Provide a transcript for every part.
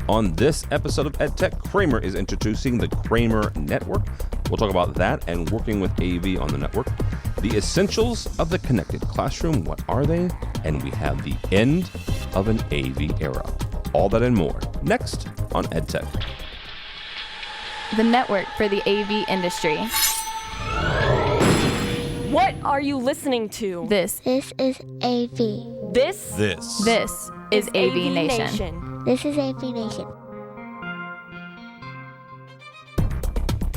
On this episode of EdTech, Kramer is introducing the Kramer Network. We'll talk about that and working with AV on the network. The essentials of the connected classroom, what are they? And we have the end of an AV era. All that and more next on EdTech. The network for the AV industry. What are you listening to? This is AV. This is AVNation. This is AVNation.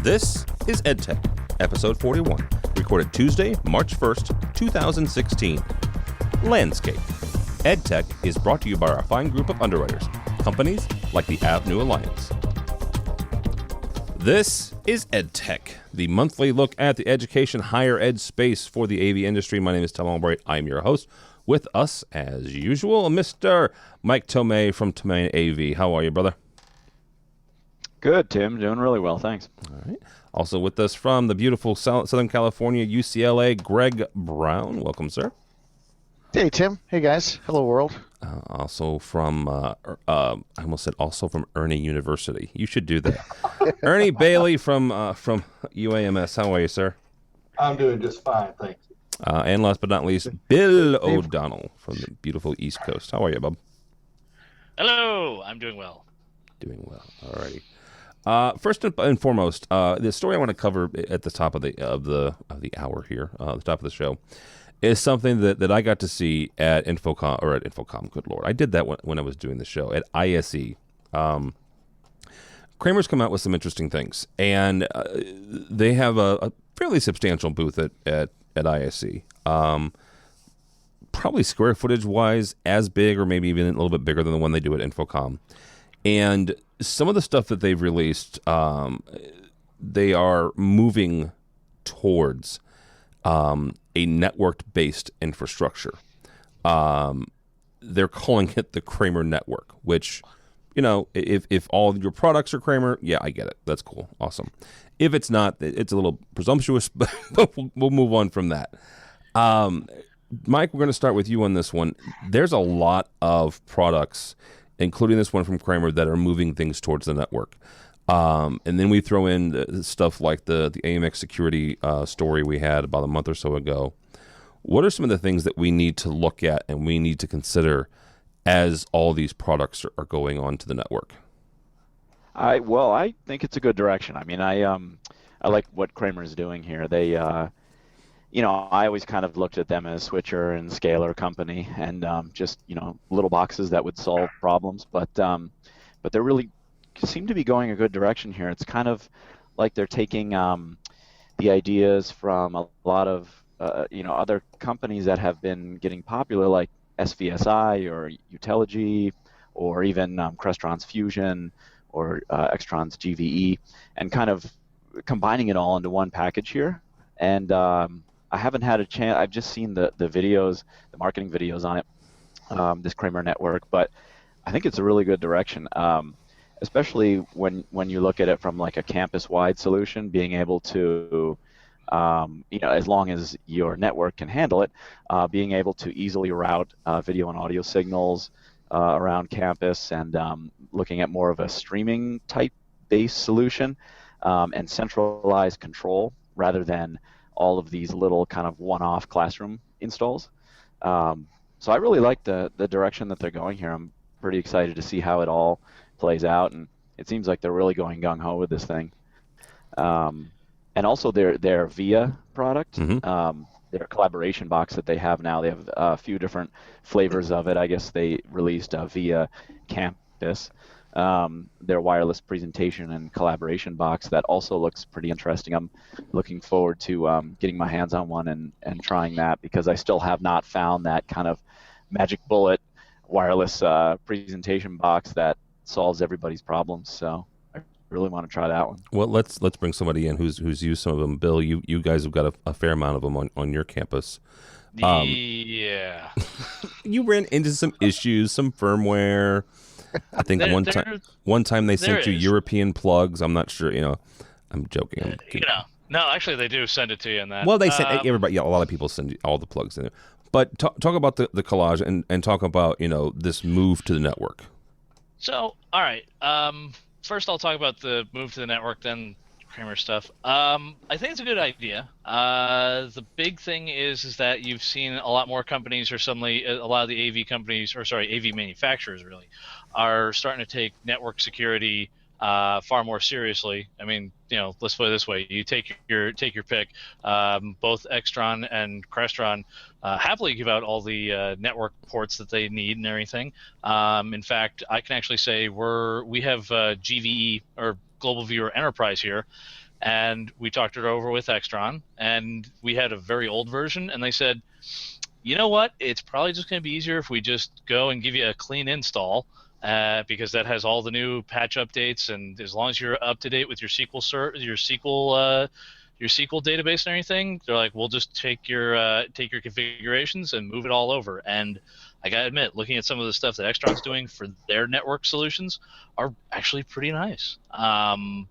This is EdTech, episode 41, recorded Tuesday, March 1st, 2016. Lan-scape. EdTech is brought to you by our fine group of underwriters, companies like the AVNU Alliance. This is EdTech, the monthly look at the education higher ed space for the AV industry. My name is Tom Albright. I'm your host. With us, as usual, Mr. Mike Tomei from Tomei AV. How are you, brother? Good, Tim. Doing really well, thanks. All right. Also with us from the beautiful Southern California, UCLA, Greg Brown. Welcome, sir. Hey, Tim. Hey, guys. Hello, world. Also from, I almost said also from Ernie University. You should do that. Ernie Bailey from UAMS. How are you, sir? I'm doing just fine, thank you. And last but not least, Bill O'Donnell from the beautiful East Coast. How are you, bub? Hello. I'm doing well. Doing well. All righty. First and foremost, the story I want to cover at the top of the hour here, the top of the show, is something that I got to see at Infocom. Good Lord, I did that when I was doing the show at ISE. Kramer's come out with some interesting things, and they have a fairly substantial booth at ISE. Probably square footage wise as big or maybe even a little bit bigger than the one they do at Infocom. And some of the stuff that they've released, they are moving towards a network-based infrastructure. They're calling it the Kramer Network, which, you know, if all your products are Kramer, yeah, I get it. That's cool. Awesome. If it's not, it's a little presumptuous, but we'll move on from that. Mike, we're going to start with you on this one. There's a lot of products, including this one from Kramer, that are moving things towards the network. And then we throw in the stuff like the AMX security story we had about a month or so ago. What are some of the things that we need to look at and we need to consider as all these products are going on to the network? I think it's a good direction. I mean, I like what Kramer is doing here. They, I always kind of looked at them as switcher and scaler company, and just little boxes that would solve problems. But they're really seem to be going a good direction here. It's kind of like they're taking the ideas from a lot of other companies that have been getting popular, like SVSI or Utelligy, or even Crestron's Fusion or Extron's GVE, and kind of combining it all into one package here. And I haven't had a chance. I've just seen the videos, the marketing videos on it, this Kramer Network, but I think it's a really good direction. Especially when you look at it from like a campus-wide solution, being able to, as long as your network can handle it, being able to easily route video and audio signals around campus, and looking at more of a streaming type based solution, and centralized control rather than all of these little kind of one-off classroom installs. So I really like the direction that they're going here. I'm pretty excited to see how it all plays out, and it seems like they're really going gung-ho with this thing. And also their VIA product, their collaboration box that they have now, they have a few different flavors of it. I guess they released VIA Campus, their wireless presentation and collaboration box that also looks pretty interesting. I'm looking forward to getting my hands on one and trying that, because I still have not found that kind of magic bullet wireless presentation box that solves everybody's problems. So I really want to try that one. Well, let's bring somebody in who's used some of them. Bill, you guys have got a fair amount of them on your campus. Yeah. You ran into some issues, some firmware. I think one time they sent you European plugs. I'm not sure. I'm joking. No, actually they do send it to you in that. Well, they send everybody. Yeah, a lot of people send you all the plugs in it. But talk about the collage and talk about this move to the network. So, all right. First, I'll talk about the move to the network, then Kramer stuff. I think it's a good idea. The big thing is that you've seen a lot more companies, or suddenly a lot of the AV companies, or sorry, AV manufacturers really, are starting to take network security far more seriously. I mean, let's put it this way: you take your pick. Both Extron and Crestron happily give out all the network ports that they need and everything. In fact, I can actually say we have GVE, or Global Viewer Enterprise, here, and we talked it over with Extron, and we had a very old version, and they said, you know what? It's probably just going to be easier if we just go and give you a clean install. Because that has all the new patch updates, and as long as you're up to date with your SQL database and everything, they're like, we'll just take your configurations and move it all over. And I gotta admit, looking at some of the stuff that Extron's doing for their network solutions are actually pretty nice.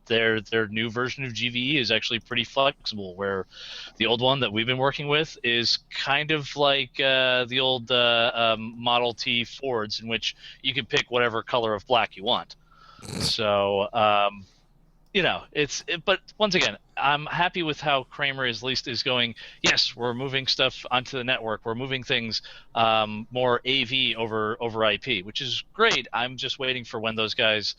Their new version of GVE is actually pretty flexible, where the old one that we've been working with is kind of like the old Model T Fords, in which you can pick whatever color of black you want. So but once again, I'm happy with how Kramer at least is going. Yes, we're moving stuff onto the network. We're moving things more AV over IP, which is great. I'm just waiting for when those guys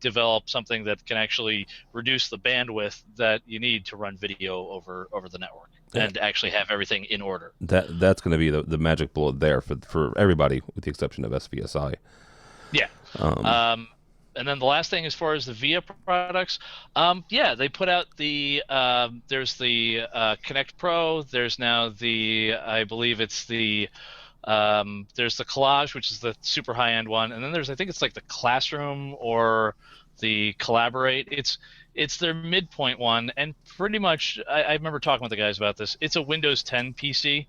develop something that can actually reduce the bandwidth that you need to run video over the network and actually have everything in order. That's going to be the magic bullet there for everybody, with the exception of SVSI. Yeah. And then the last thing, as far as the VIA products, they put out there's the Connect Pro. There's now I believe it's there's the Collage, which is the super high-end one. And then I think it's like the Classroom or the Collaborate. It's their midpoint one. And pretty much, I remember talking with the guys about this. It's a Windows 10 PC.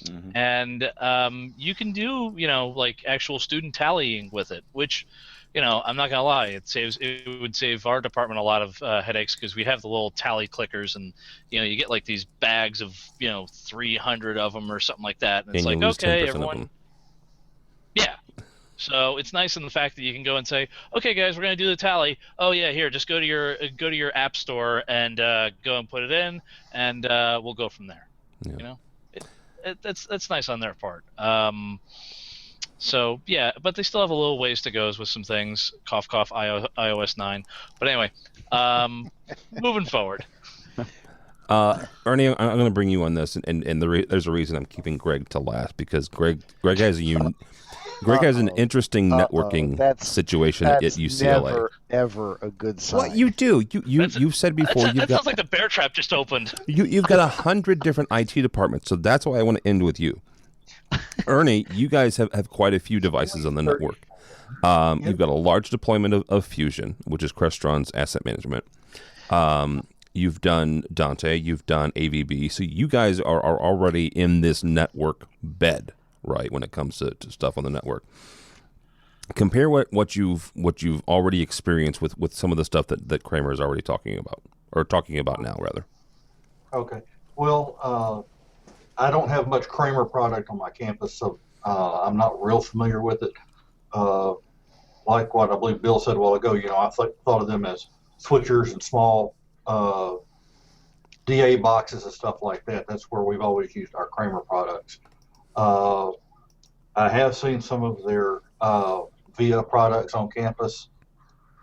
Mm-hmm. And you can do, like actual student tallying with it, which... I'm not gonna lie. It would save our department a lot of headaches, because we have the little tally clickers, and you get like these bags of 300 of them or something like that, and it's like, okay, everyone. Yeah. So it's nice in the fact that you can go and say, okay, guys, we're gonna do the tally. Oh yeah, here, just go to your app store and go and put it in, and we'll go from there. Yeah. That's nice on their part. So, yeah, but they still have a little ways to go with some things. Cough, cough, iOS 9. But anyway, moving forward. Ernie, I'm going to bring you on this, and there's a reason I'm keeping Greg to last, because Greg has an interesting networking situation at UCLA. That's never, ever a good sign. Well, you do. You've said before. That sounds like the bear trap just opened. You've got 100 different IT departments, so that's why I want to end with you. Ernie, you guys have quite a few devices on the network. You've got a large deployment of Fusion, which is Crestron's asset management. You've done Dante, you've done AVB, so you guys are already in this network bed, right, when it comes to stuff on the network. Compare what you've already experienced with some of the stuff that Kramer is already talking about now, rather. Okay. Well, I don't have much Kramer product on my campus, so I'm not real familiar with it. Like what I believe Bill said a while ago, I thought of them as switchers and small DA boxes and stuff like that. That's where we've always used our Kramer products. I have seen some of their VIA products on campus.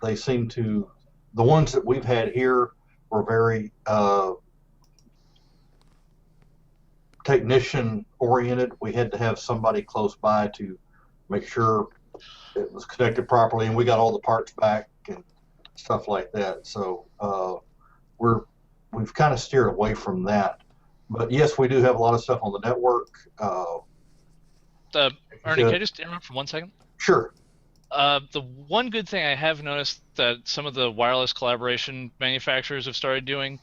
They seem to, the ones that we've had here were very technician oriented. We had to have somebody close by to make sure it was connected properly, and we got all the parts back and stuff like that. So we've kind of steered away from that. But yes, we do have a lot of stuff on the network. Ernie, can I just interrupt for 1 second? Sure. The one good thing I have noticed that some of the wireless collaboration manufacturers have started doing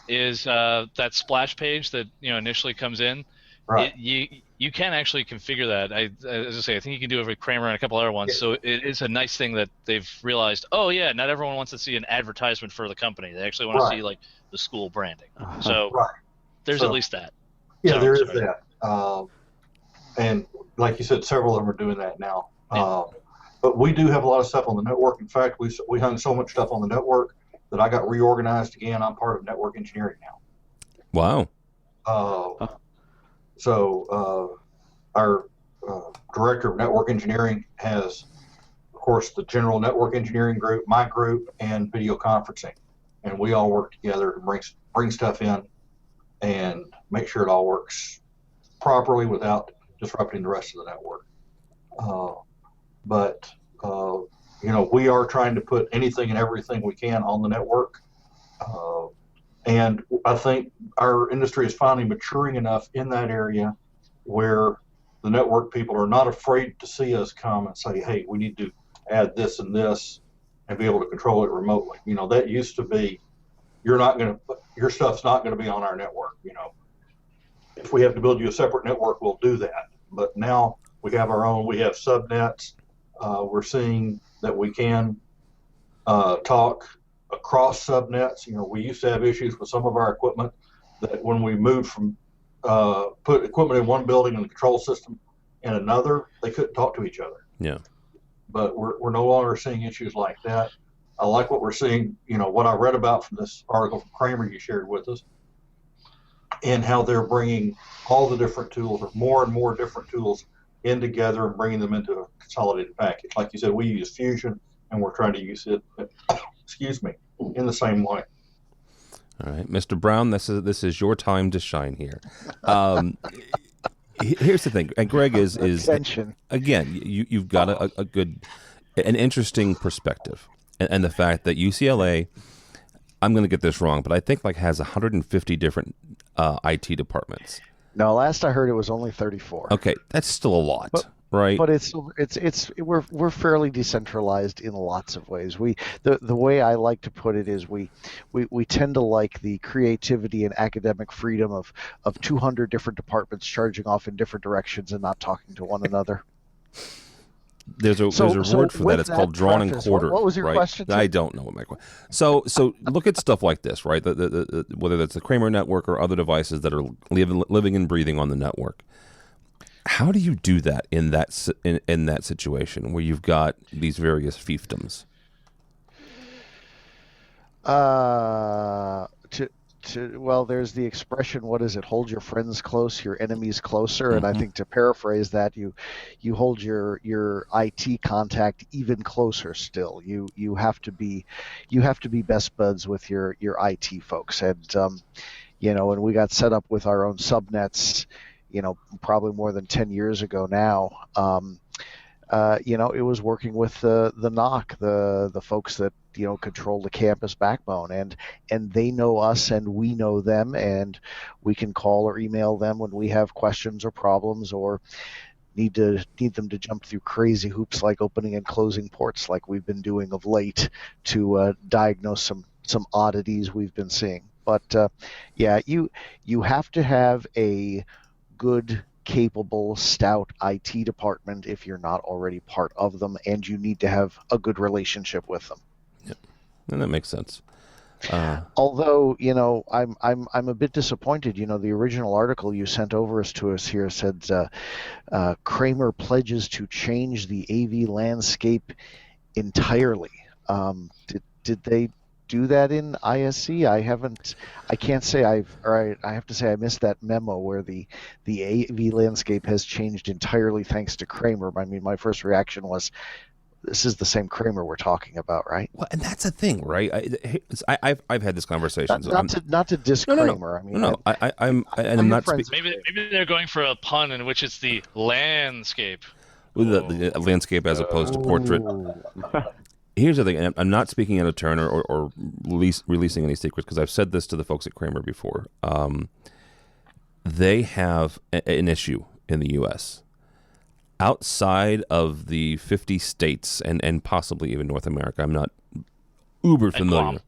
is that splash page that initially comes in. Right. You can actually configure that. As I say, I think you can do it with Kramer and a couple other ones. Yeah. So it is a nice thing that they've realized. Oh yeah, not everyone wants to see an advertisement for the company. They actually want to see like the school branding. So there's at least that. Yeah, there is that. And like you said, several of them are doing that now. but we do have a lot of stuff on the network. In fact, we hung so much stuff on the network that I got reorganized again. I'm part of network engineering now. Wow. So our director of network engineering has, of course, the general network engineering group, my group, and video conferencing, and we all work together to bring stuff in and make sure it all works properly without disrupting the rest of the network. But we are trying to put anything and everything we can on the network. And I think our industry is finally maturing enough in that area where the network people are not afraid to see us come and say, hey, we need to add this and this and be able to control it remotely. That used to be, your stuff's not going to be on our network. If we have to build you a separate network, we'll do that. But now we have our own, we have subnets. We're seeing that we can talk across subnets. We used to have issues with some of our equipment that when we moved from put equipment in one building and the control system in another, they couldn't talk to each other. Yeah. But we're no longer seeing issues like that. I like what we're seeing, what I read about from this article from Kramer you shared with us, and how they're bringing all the different tools, or more and more different tools, in together and bringing them into a consolidated package. Like you said, we use Fusion, and we're trying to use it, in the same way. All right, Mr. Brown, this is your time to shine here. Here's the thing, and Greg is again, you've got an interesting perspective, and the fact that UCLA, I'm going to get this wrong, but I think has 150 different IT departments. No, last I heard it was only 34. Okay, that's still a lot, right? But we're fairly decentralized in lots of ways. The way I like to put it is we tend to like the creativity and academic freedom of 200 different departments charging off in different directions and not talking to one another. There's a word for that. It's called drawn and quartered. What was your question? I don't know what my question. So look at stuff like this, right? Whether that's the Kramer Network or other devices that are living and breathing on the network. How do you do that in that situation where you've got these various fiefdoms? Well, there's the expression, what is it? Hold your friends close, your enemies closer. Mm-hmm. And I think to paraphrase that, you hold your IT contact even closer still. You have to be best buds with your IT folks. And and we got set up with our own subnets, probably more than 10 years ago now. It was working with the NOC, the folks that control the campus backbone, and they know us and we know them, and we can call or email them when we have questions or problems or need them to jump through crazy hoops like opening and closing ports like we've been doing of late to diagnose some oddities we've been seeing. But you have to have a good, capable, stout IT department if you're not already part of them, and you need to have a good relationship with them. Yep, and that makes sense. Although I'm a bit disappointed. The original article you sent over to us here said Kramer pledges to change the AV landscape entirely. Did they do that in ISC? I have to say I missed that memo where the AV landscape has changed entirely thanks to Kramer. I mean, my first reaction was, this is the same Kramer we're talking about, right? Well, and that's a thing, right? I've had this conversation. Not to diss Kramer. I'm not. Maybe they're going for a pun in which it's the landscape. The landscape as opposed to portrait. Here's the thing, and I'm not speaking out of turn or releasing any secrets, because I've said this to the folks at Kramer before. They have an issue in the U.S. outside of the 50 states and possibly even North America. I'm not uber familiar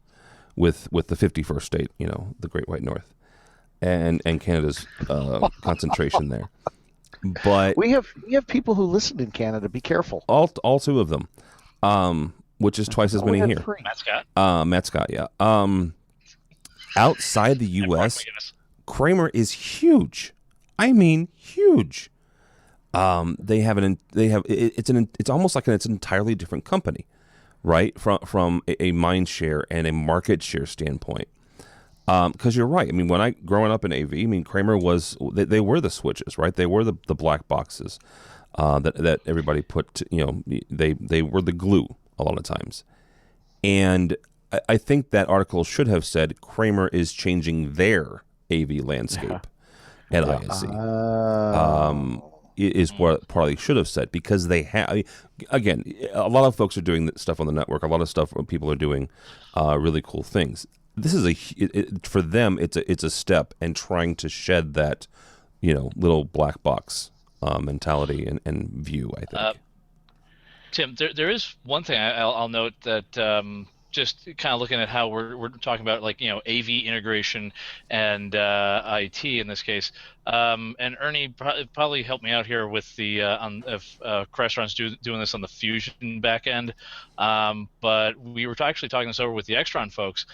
with the 51st state, the Great White North, and Canada's concentration there. But we have people who listen in Canada. Be careful. All two of them. Which is twice as many here. Matt Scott, yeah. Outside the U.S., Kramer is huge. I mean, huge. It's almost like it's an entirely different company, right? From a mind share and a market share standpoint. Because you're right. I mean, when I growing up in AV, I mean, Kramer they were the switches, right? They were the black boxes that everybody put. They were the glue a lot of times. And I think that article should have said Kramer is changing their AV landscape at ISE. Is what it probably should have said, because they have. I mean, again, a lot of folks are doing stuff on the network. A lot of stuff where people are doing really cool things. This is for them. It's a step and trying to shed that little black box mentality and view. I think. Tim, there is one thing I'll note that just kind of looking at how we're talking about, like, AV integration and IT in this case. And Ernie probably helped me out here with the Crestron's doing this on the Fusion back end. But we were actually talking this over with the Extron folks.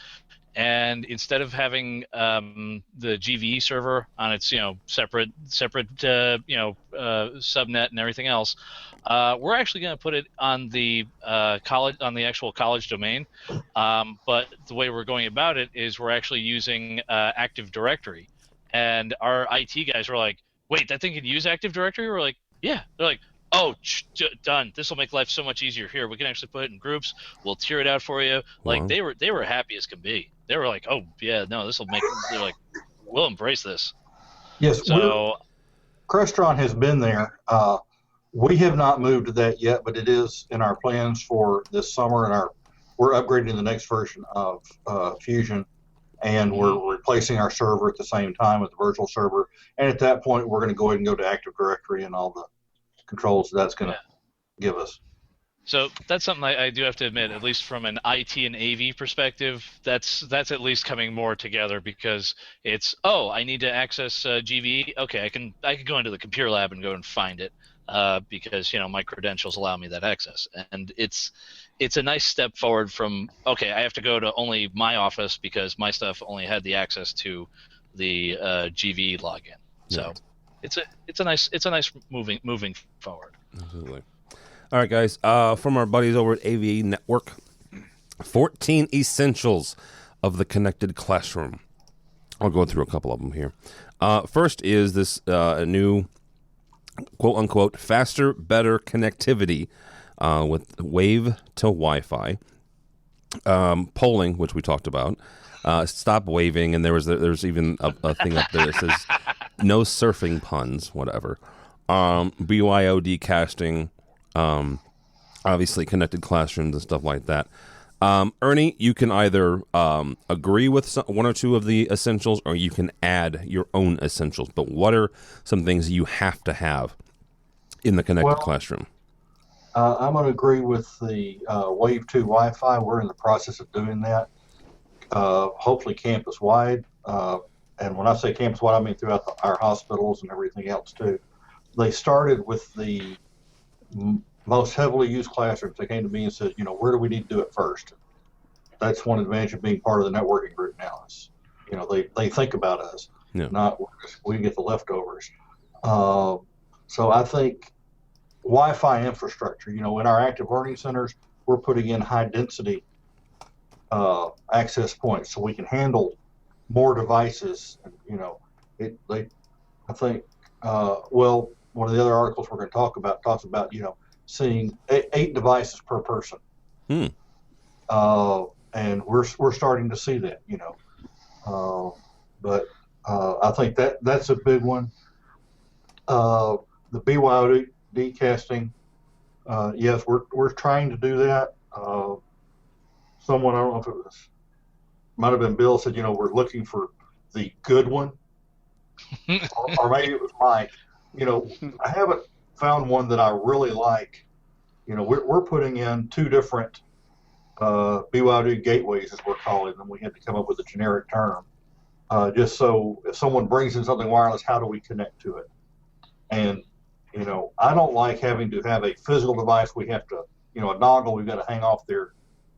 And instead of having the GVE server on its separate subnet and everything else, we're actually going to put it on the actual college domain. But the way we're going about it is we're actually using Active Directory, and our IT guys were like, "Wait, that thing can use Active Directory?" We're like, "Yeah." They're like, "Oh, done. This will make life so much easier. Here, we can actually put it in groups. We'll tier it out for you." Like, Wow. they were happy as can be. They were like, "Oh yeah, no, this will make." They're like, "We'll embrace this." Yes. So Crestron has been there. We have not moved to that yet, but it is in our plans for this summer, and we're upgrading the next version of Fusion, and we're replacing our server at the same time with the virtual server. And at that point, we're going to go ahead and go to Active Directory and all the controls that's going to give us. So that's something I do have to admit, at least from an IT and AV perspective, that's at least coming more together, because it's, I need to access GVE. Okay, I can go into the computer lab and go and find it because my credentials allow me that access, and it's a nice step forward from, okay, I have to go to only my office because my stuff only had the access to the GVE login. So it's a nice moving forward. Absolutely. All right, guys. From our buddies over at AV Network, 14 essentials of the connected classroom. I'll go through a couple of them here. First is this new, quote-unquote, faster, better connectivity with Wave to Wi-Fi. Polling, which we talked about. Stop waving, and there's even a thing up there that says no surfing puns, whatever. BYOD casting. Obviously connected classrooms and stuff like that. Ernie, you can either agree with one or two of the essentials, or you can add your own essentials. But what are some things you have to have in the connected classroom? I'm going to agree with the Wave 2 Wi-Fi. We're in the process of doing that, hopefully campus-wide. And when I say campus-wide, I mean throughout our hospitals and everything else, too. They started with the most heavily used classrooms. They came to me and said, where do we need to do it first? That's one advantage of being part of the networking group now is, they think about us, not we get the leftovers. So I think Wi-Fi infrastructure, in our active learning centers, we're putting in high density access points so we can handle more devices. I think, one of the other articles we're going to talk about talks about, seeing 8 devices per person. And we're starting to see that, but I think that's a big one. The BYOD casting, yes, we're trying to do that. Someone, I don't know if it might have been Bill, said, we're looking for the good one, or maybe it was Mike. I haven't found one that I really like. We're putting in 2 different BYOD gateways, as we're calling them. We had to come up with a generic term, just so if someone brings in something wireless, how do we connect to it? And I don't like having to have a physical device. We have to, a dongle we've got to hang off their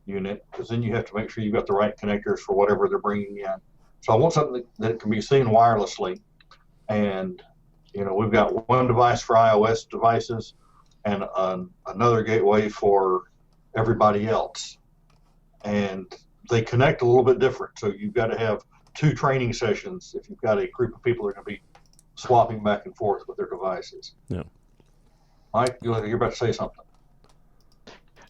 unit, because then you have to make sure you've got the right connectors for whatever they're bringing in. So I want something that can be seen wirelessly, and we've got one device for iOS devices and another gateway for everybody else. And they connect a little bit different. So you've got to have 2 training sessions if you've got a group of people that are going to be swapping back and forth with their devices. Yeah. Mike, you're about to say something.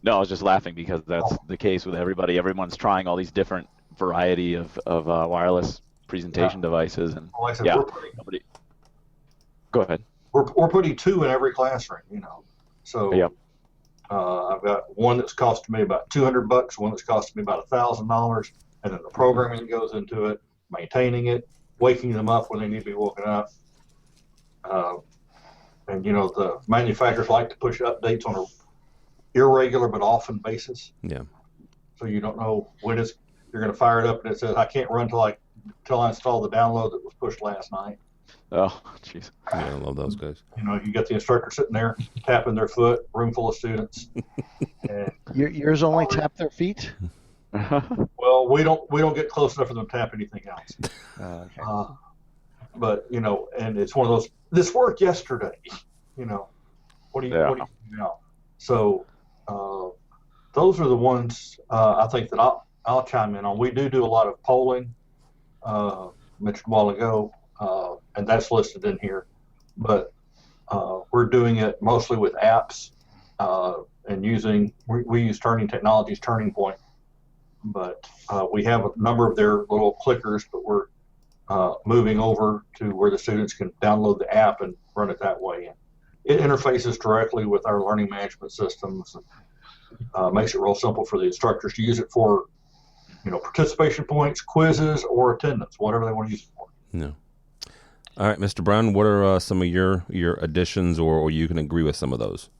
No, I was just laughing because that's the case with everybody. Everyone's trying all these different variety of wireless presentation devices, and Like I said, Go ahead. We're putting 2 in every classroom, So I've got one that's costing me about $200, one that's costing me about $1,000, and then the programming that goes into it, maintaining it, waking them up when they need to be woken up. And the manufacturers like to push updates on a irregular but often basis. Yeah. So you don't know when you're going to fire it up and it says, I can't run till I install the download that was pushed last night. Oh, jeez. Yeah, I love those guys. You got the instructor sitting there tapping their foot, room full of students. And, Yours only tap their feet? well, we don't get close enough for them to tap anything else. Okay. But and it's one of those. This worked yesterday. What do you do now? So those are the ones I think that I'll chime in on. We do a lot of polling. Mentioned a while ago, and that's listed in here. But we're doing it mostly with apps and we use Turning Technologies Turning Point. But we have a number of their little clickers, but we're moving over to where the students can download the app and run it that way. And it interfaces directly with our learning management systems and makes it real simple for the instructors to use it for, participation points, quizzes, or attendance, whatever they want to use it for. No. All right, Mr. Brown, what are some of your additions, or you can agree with some of those?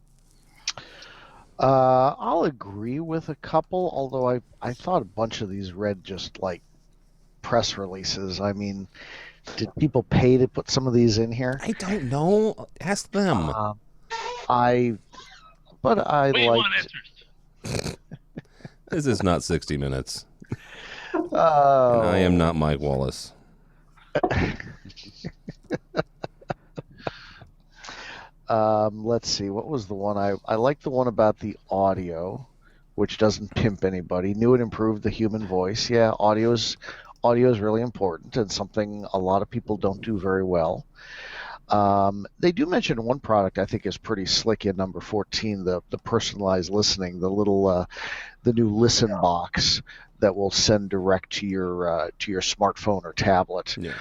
I'll agree with a couple, although I thought a bunch of these read just like press releases. I mean, did people pay to put some of these in here? I don't know. Ask them. I liked. This is not 60 Minutes. Oh. And I am not Mike Wallace. Let's see. What was the one I liked? The one about the audio, which doesn't pimp anybody. New and improved the human voice. Yeah, audio is really important and something a lot of people don't do very well. They do mention one product I think is pretty slick in number 14, the personalized listening, the little the new listen box that will send direct to your smartphone or tablet. Yeah.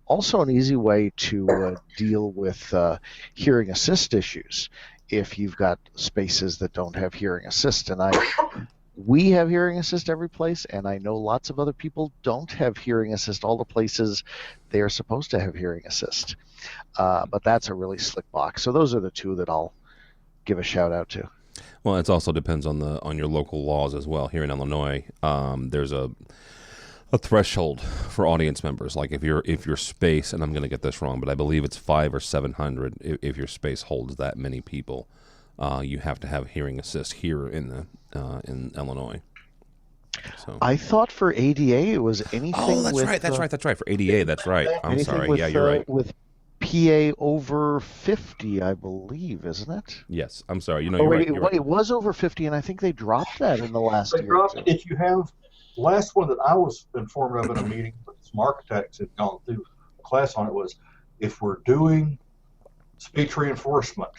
Also, an easy way to deal with hearing assist issues if you've got spaces that don't have hearing assist. And we have hearing assist every place, and I know lots of other people don't have hearing assist all the places they are supposed to have hearing assist. But that's a really slick box. So those are the 2 that I'll give a shout out to. Well, it also depends on your local laws as well. Here in Illinois, there's a threshold for audience members. Like if your space, and I'm going to get this wrong, but I believe it's 500 or 700. If your space holds that many people, you have to have hearing assist here in Illinois. So. I thought for ADA it was anything. Oh, that's right. For ADA, that's right. I'm sorry. With, you're right. With PA over 50, I believe, isn't it? Yes, I'm sorry. You're right. It was over 50, and I think they dropped that in the last year. If you have the last one that I was informed of in a meeting with some architects had gone through a class on it was, if we're doing speech reinforcement,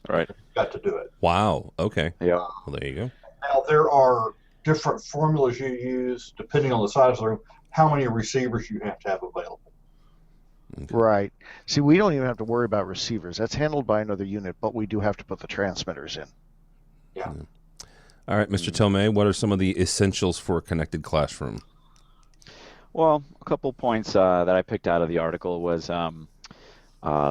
right, you've got to do it. Wow. Okay. Yeah. Well, there you go. Now there are different formulas you use depending on the size of the room, how many receivers you have to have available. Okay. Right. See, we don't even have to worry about receivers. That's handled by another unit, but we do have to put the transmitters in. Yeah. All right, Mr. Tomei, what are some of the essentials for a connected classroom? Well, a couple points that I picked out of the article was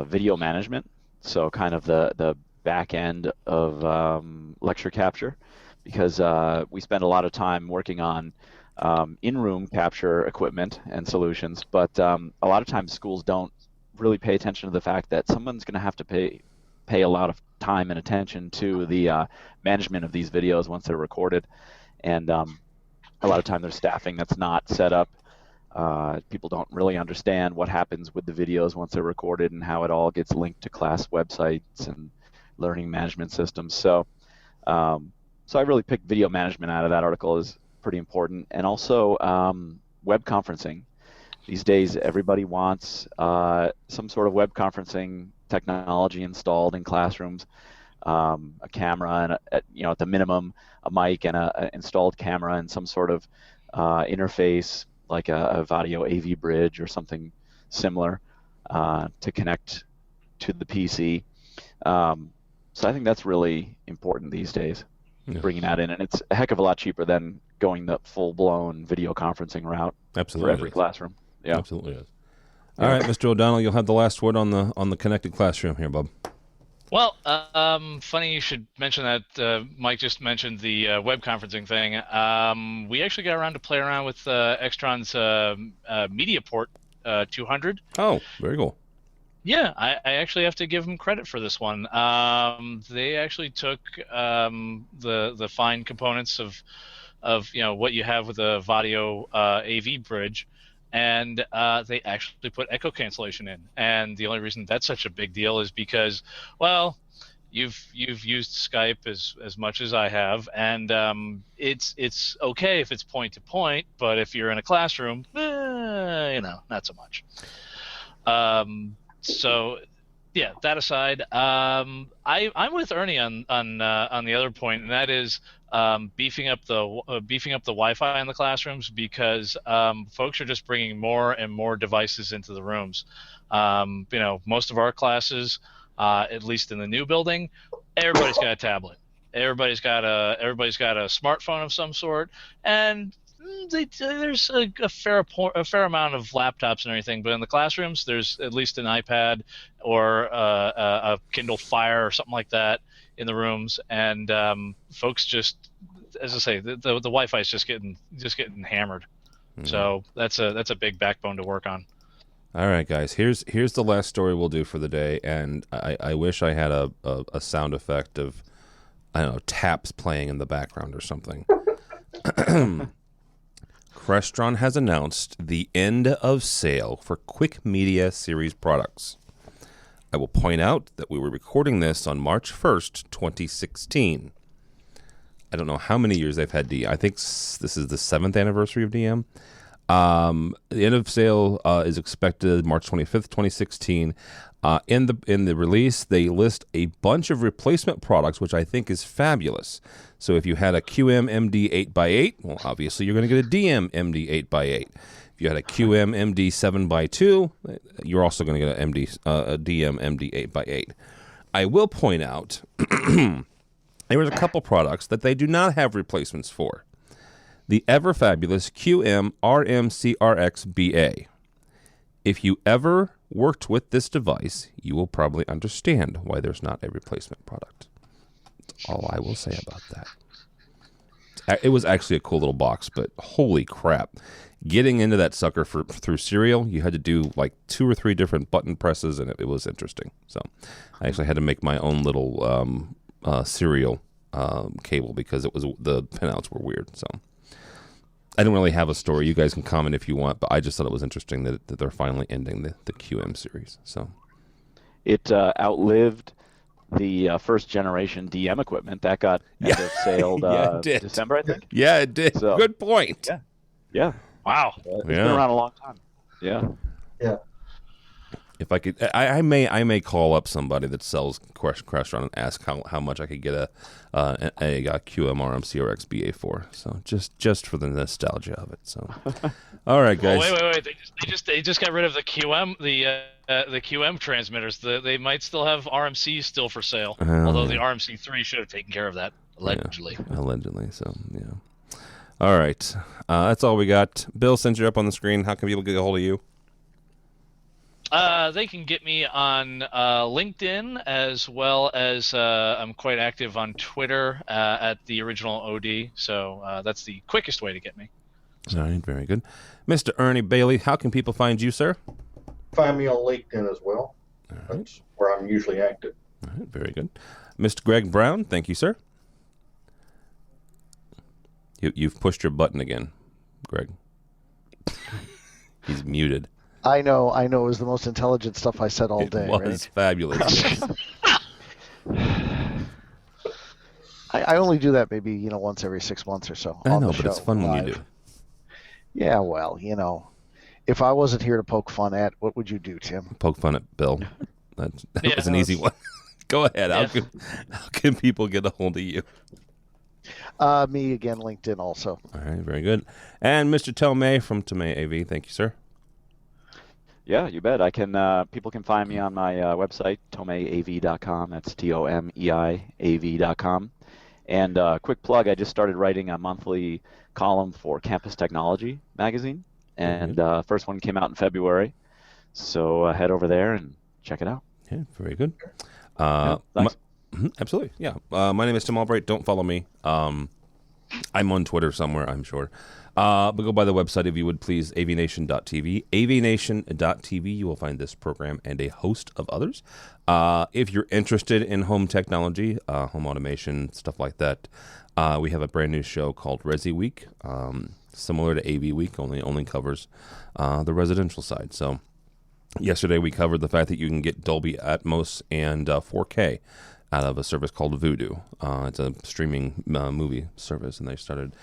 video management, so kind of the back end of lecture capture, because we spend a lot of time working on in-room capture equipment and solutions, but a lot of times schools don't really pay attention to the fact that someone's going to have to pay a lot of time and attention to the management of these videos once they're recorded, and a lot of time there's staffing that's not set up People don't really understand what happens with the videos once they're recorded and how it all gets linked to class websites and learning management systems. So I really picked video management out of that article as pretty important. And also web conferencing. These days, everybody wants some sort of web conferencing technology installed in classrooms, a camera, and at the minimum, a mic and an installed camera and some sort of interface like a Vadio AV bridge or something similar to connect to the PC. So I think that's really important these days, bringing that in. And it's a heck of a lot cheaper than going the full-blown video conferencing route for every classroom. Yeah, absolutely is. All right, Mr. O'Donnell, you'll have the last word on the connected classroom here, bub. Well, funny you should mention that. Mike just mentioned the web conferencing thing. We actually got around to play around with Extron's MediaPort 200. Oh, very cool. Yeah, I actually have to give them credit for this one. They actually took the fine components of what you have with a Vadio AV bridge, and they actually put echo cancellation in. And the only reason that's such a big deal is because, well, you've used Skype as much as I have, and it's okay if it's point to point, but if you're in a classroom, not so much. So yeah, that aside, I'm with Ernie on the other point, and that is beefing up the Wi-Fi in the classrooms, because folks are just bringing more and more devices into the rooms. Most of our classes, at least in the new building, everybody's got a tablet. Everybody's got a smartphone of some sort, and there's a fair amount of laptops and everything, but in the classrooms, there's at least an iPad or a Kindle Fire or something like that in the rooms, and folks just, as I say, the Wi-Fi is just getting hammered. Mm-hmm. So that's a big backbone to work on. All right, guys. Here's the last story we'll do for the day, and I wish I had a sound effect of, I don't know, taps playing in the background or something. Crestron has announced the end of sale for Quick Media Series products. I will point out that we were recording this on March 1st, 2016. I don't know how many years they've had DM. I think this is the 7th anniversary of DM. The end of sale is expected March 25th, 2016. In the release, they list a bunch of replacement products, which I think is fabulous. So if you had a QM MD 8x8, well, obviously you're going to get a DM MD 8x8. If you had a QM MD 7x2, you're also going to get a DM MD 8x8. I will point out there was a couple products that they do not have replacements for. The ever fabulous QM RMCRX BA. If you ever worked with this device, you will probably understand why there's not a replacement product. That's all I will say about that. It was actually a cool little box, but holy crap. Getting into that sucker through serial, you had to do like 2 or 3 different button presses, and it was interesting. So I actually had to make my own little serial cable because the pinouts were weird. So I don't really have a story. You guys can comment if you want, but I just thought it was interesting that they're finally ending the QM series. So it outlived the first generation DM equipment that got end of sale December, I think. Yeah, it did. So, good point. Yeah. Wow. It's been around a long time. Yeah. Yeah. If I could, I may call up somebody that sells Crestron and ask how much I could get a QM RMCRX BA for. So just for the nostalgia of it. So, all right, guys. Oh, wait! They just got rid of the QM the QM transmitters. They might still have RMCs still for sale, although the RMC3 should have taken care of that allegedly. Yeah, allegedly. So yeah. All right, that's all we got. Bill, since you're up on the screen, how can people get a hold of you? They can get me on LinkedIn, as well as I'm quite active on Twitter at the original OD. So that's the quickest way to get me. All right, very good. Mr. Ernie Bailey, how can people find you, sir? Find me on LinkedIn as well. Right. That's where I'm usually active. All right, very good. Mr. Greg Brown, thank you, sir. You've pushed your button again, Greg. He's muted. I know. It was the most intelligent stuff I said all day. It was fabulous. I only do that maybe once every 6 months or so. I on know, the but show, it's fun when you live. do. Yeah, well, if I wasn't here to poke fun at, what would you do, Tim? Poke fun at Bill. That Yeah, was an easy one. Go ahead. Yeah. How can people get a hold of you? Me again, LinkedIn also. All right, very good. And Mr. Tomei from Tomei AV. Thank you, sir. Yeah, you bet. People can find me on my website, tomeiav.com. That's TOMEIAV.com. And quick plug, I just started writing a monthly column for Campus Technology magazine. And first one came out in February. So head over there and check it out. Yeah, very good. Thanks. Absolutely, yeah. My name is Tim Albright. Don't follow me. I'm on Twitter somewhere, I'm sure. But go by the website if you would please, AVNation.tv. AVNation.tv, you will find this program and a host of others. If you're interested in home technology, home automation, stuff like that, we have a brand new show called Resi Week, similar to AV Week, only covers the residential side. So yesterday we covered the fact that you can get Dolby Atmos and 4K out of a service called Voodoo. It's a streaming movie service, and they started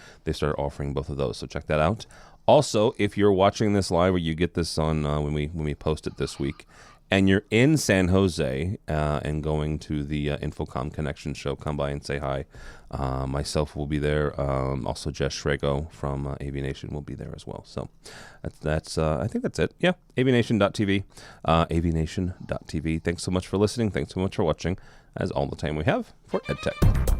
offering both of those. So check that out. Also, if you're watching this live, or you get this on when we post it this week, and you're in San Jose and going to the Infocom Connection show, come by and say hi. Myself will be there. Also, Jess Shrego from AVNation will be there as well. So that's I think that's it. Yeah, AVNation.tv, AVNation.tv. Thanks so much for listening. Thanks so much for watching. As all the time we have for EdTech.